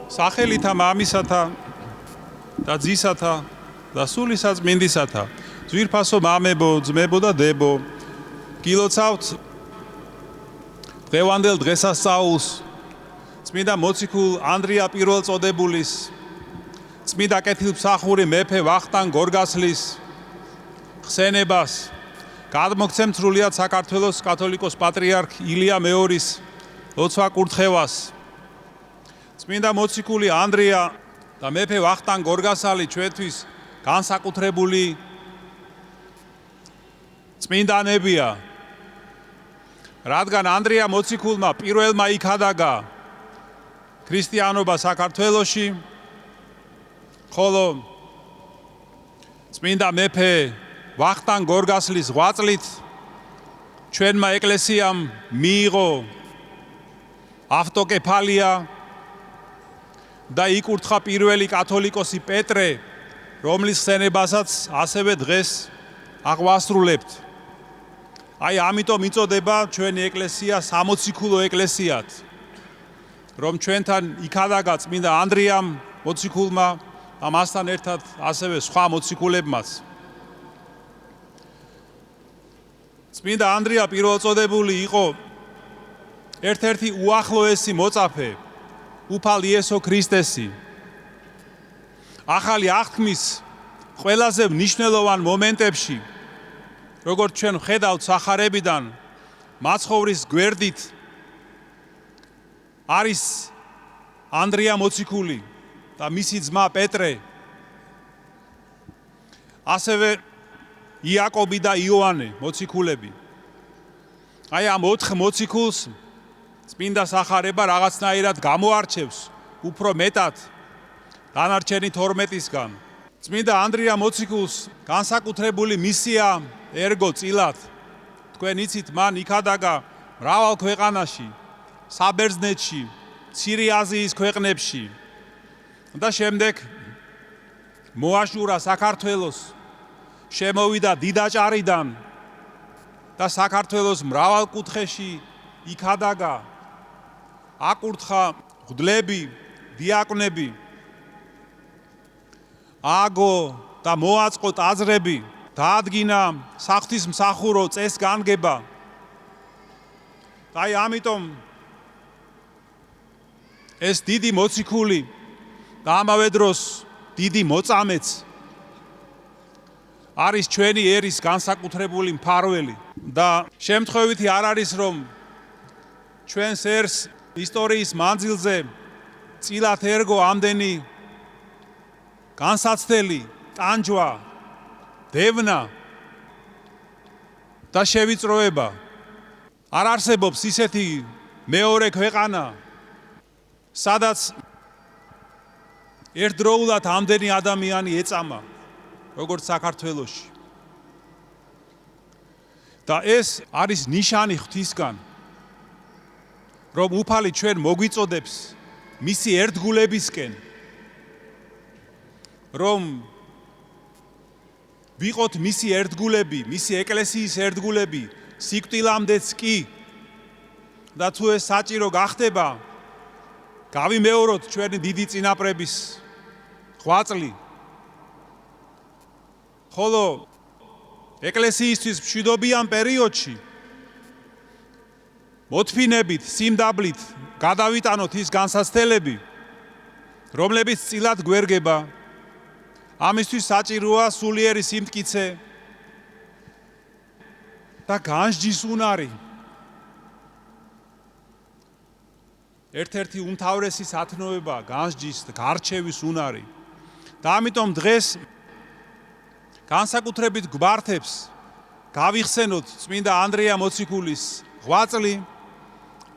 სახელითა მამისათა და ძისათა და სულისაწმინდისათა, ძვირფასო მამებო, ძმებო და დებო, გილოცავთ დღევანდელ დღესასწაულს, წმინდა მოციქულ ანდრია პირველწოდებულის, წმინდა კეთილმსახური მეფე ვახტანგ გორგასლის ხსენებას, გადმოგცემთ სრულიად საქართველოს კათოლიკოს პატრიარქ ილია მეორის ლოცვა-კურთხევას. წმინდა მოციქული ანდრია და მეფე ვახტანგ გორგასალი ჩვენთვის განსაკუთრებული წმინდანებია, რადგან ანდრია მოციქულმა პირველმა იქადაგა ქრისტიანობა საქართველოში, ხოლო წმინდა მეფე ვახტანგ გორგასლის ღვაწლით ჩვენმა ეკლესიამ მიიღო ავტოკეფალია და იკურთხა პირველი კათოლიკოსი პეტრე, რომლის ხსენებასაც ასევე დღეს აღვასრულებთ. აი ამიტომ იწოდება ჩვენი ეკლესია სამოციქულო ეკლესიად, რომ ჩვენთან იქადაგა წმინდა ანდრიამ მოციქულმა და მასთან ერთად ასევე სხვა მოციქულებმაც. წმინდა ანდრია პირველწოდებული იყო ერთ-ერთი უახლოესი მოწაფე უფალ იესო ქრისტესი. ახალი აღთქმის ყველაზე მნიშვნელოვან მომენტებში, როგორც ჩვენ ვხედავთ სახარებიდან, მაცხოვრის გვერდით არის ანდრია მოციქული და მისი ძმა პეტრე, ასევე იაკობი და იოანე მოციქულები. აი ამ 4 მოციქულს წმინდა სახარება რაღაცნაირად გამოარჩევს უფრო მეტად დანარჩენი 12-ისგან. წმინდა ანდრია მოციქულს განსაკუთრებული მისია ერგო წილად. თქვენ იცით, მან იქადაგა მრავალ ქვეყანაში, საბერძნეთში, მცირე აზიის ქვეყნებში და შემდეგ მოაშურა საქართველოს, შემოვიდა დიდაჭარიდან და საქართველოს მრავალ კუთხეში იქადაგა, აკურთხა მღვდლები, დიაკვნები, ააგო და მოაწყო ტაძრები, დაადგინა საღვთისმსახურო წესგანგება. აი ამიტომ ეს დიდი მოციქული და ამავე დროს დიდი მოწამეც არის ჩვენი ერის განსაკუთრებული მფარველი და შემთხვევითი არ არის, რომ ჩვენს ერს ისტორიის მანძილზე წილად ერგო ამდენი განსაცდელი, ტანჯვა, დევნა და შევიწროება. არ არსებობს ისეთი მეორე ქვეყანა, სადაც ერთდროულად ამდენი ადამიანი ეწამა, როგორც საქართველოში. და ეს არის ნიშანი ღვთისგან, რომ უფალი ჩვენ მოგვიწოდებს მისი ერთგულებისკენ, რომ ვიყოთ მისი ერთგულები, მისი ეკლესიის ერთგულები, სიკვდილამდეც კი. და თუ ეს საჭირო გახდება, გავიმეოროთ ჩვენი დიდი წინაპრების ღვაწლი. ხოლო ეკლესიისთვის მშვიდობიან პერიოდში მოთფინებით, სიმდაბლით გადავიტანოთ ის განსაცდელები, რომლებიც წილად გვერგება. ამისთვის საჭიროა სულიერი სიმტკიცე და განსჯის უნარი. ერთ-ერთი უმთავრესი სათნოება განსჯის და გარჩევის უნარი. და ამიტომ დღეს განსაკუთრებით გვართებს გავიხსენოთ წმინდა ანდრია მოციქულის ღვაწლი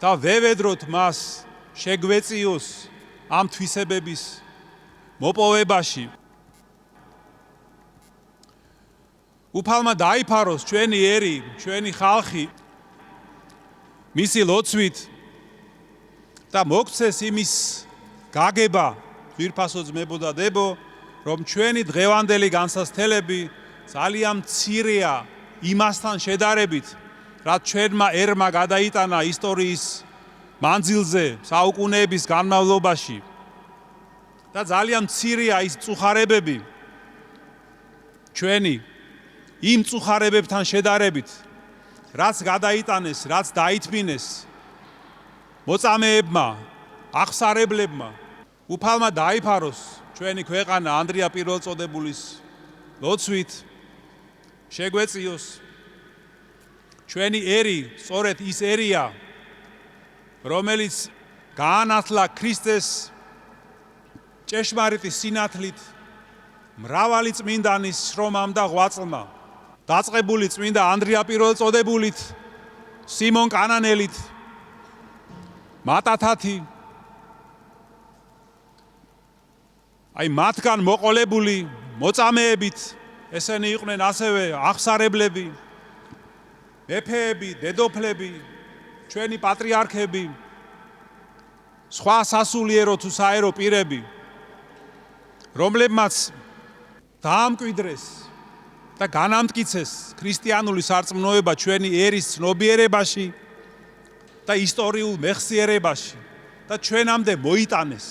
და ვევედროთ მას შეგვეწიოს ამ თვისებების მოპოვებაში. უფალმა დაიფაროს ჩვენი ერი, ჩვენი ხალხი მისი ლოცვით და მოგცეს იმის გაგება, ძვირფასო ძმებო და დებო, რომ ჩვენი დღევანდელი განსაცდელები ძალიან მცირეა იმასთან შედარებით, რაც ჩვენმა ერმა გადაიტანა ისტორიის მანძილზე საუკუნეების განმავლობაში. და ძალიან მცირეა ის წუხარებები ჩვენი იმ წუხარებებთან შედარებით, რაც გადაიტანეს, რაც დაითმინეს მოწამეებმა, აღსარებლებმა, უფალმა დაიფაროს ჩვენი ქვეყანა ანდრია პირველწოდებულის ლოცვით, შეგვეციოს ჩვენი ერი, სწორედ ის ერია, რომელიც გაანათლა ქრისტეს ჭეშმარიტი სინათლით მრავალი წმინდანის შრომამ და ღვაწლმა, დაწყებული წმინდა ანდრია პირველწოდებულით, სიმონ კანანელით, მატათათი, აი მათგან მოყოლებული მოწამეებით, ესენი იყვნენ ასევე აღსარებლები, მეფეები, დედოფლები, ჩვენი პატრიარქები, სხვა სასულიერო თუ საერო პირები, რომლებმაც დაამკვიდრეს და განამტკიცეს ქრისტიანული სარწმუნოება ჩვენი ერის ცნობიერებაში და ისტორიულ მეხსიერებაში და ჩვენამდე მოიტანეს,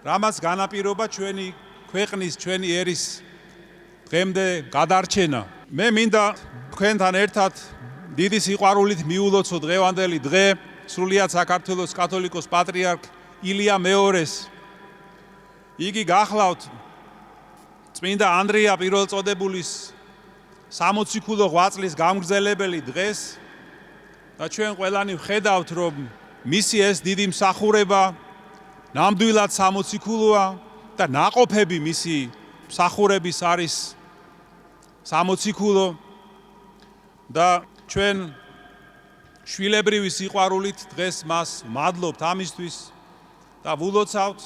რამაც განაპირობა ჩვენი ქვეყნის, ჩვენი ერის დღემდე გადარჩენა. მე მინდა თქვენთან ერთად დიდი სიყვარულით მიულოცო დღევანდელი დღე სრულიად საქართველოს კათოლიკოს პატრიარქ ილია მეორეს. იგი გახლავთ წმინდა ანდრია პირველწოდებულის 60 ქულო ღვაწლის გამგრძელებელი დღეს და ჩვენ ყველანი ვხედავთ, რომ მისი ეს დიდი მსახურება ნამდვილად 60 ქულოა და ნაყოფები მისი მსახურების არის 60 ქულო და ჩვენ შვილებრივი სიყვარულით დღეს მას ვმადლობთ ამისთვის და ვულოცავთ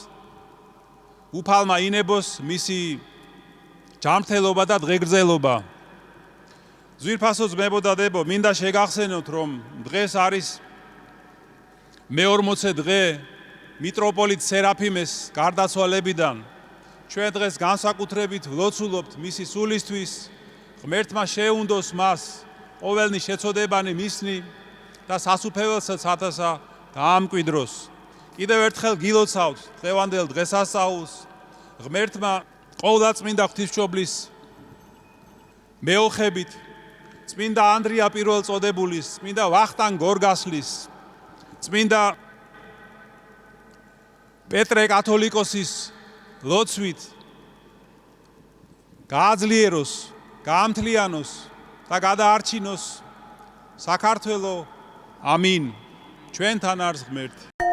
უფალმა ინებოს მისი ჯანმრთელობა და დღეგრძელობა. ძვირფასო ძმებო და დებო, მინდა შეგახსენოთ, რომ დღეს არის მე-40 დღე მიტროპოლიტ სერაფიმეს გარდაცვალებიდან. ჩვენ დღეს განსაკუთრებით ვლოცულობთ მისი სულისთვის, ღმერთმა შეუნდოს მას ყოველნი შეწოდებანი მისნი და სასუფეველსაც ათასა დაამკვიდროს. კიდევ ერთხელ გილოცავთ დღევანდელ დღესასწაულს, ღმერთმა ყოვლადწმინდა ღვთისმშობლის მეოხებით, წმინდა ანდრია პირველწოდებულის, წმინდა ვახტანგ გორგასლის, წმინდა პეტრე კათოლიკოსის ლოცვით გააძლიეროს, გაამთლიანოს და გადაარჩინოს საქართველო. ამინ. ჩვენთან არის ღმერთი.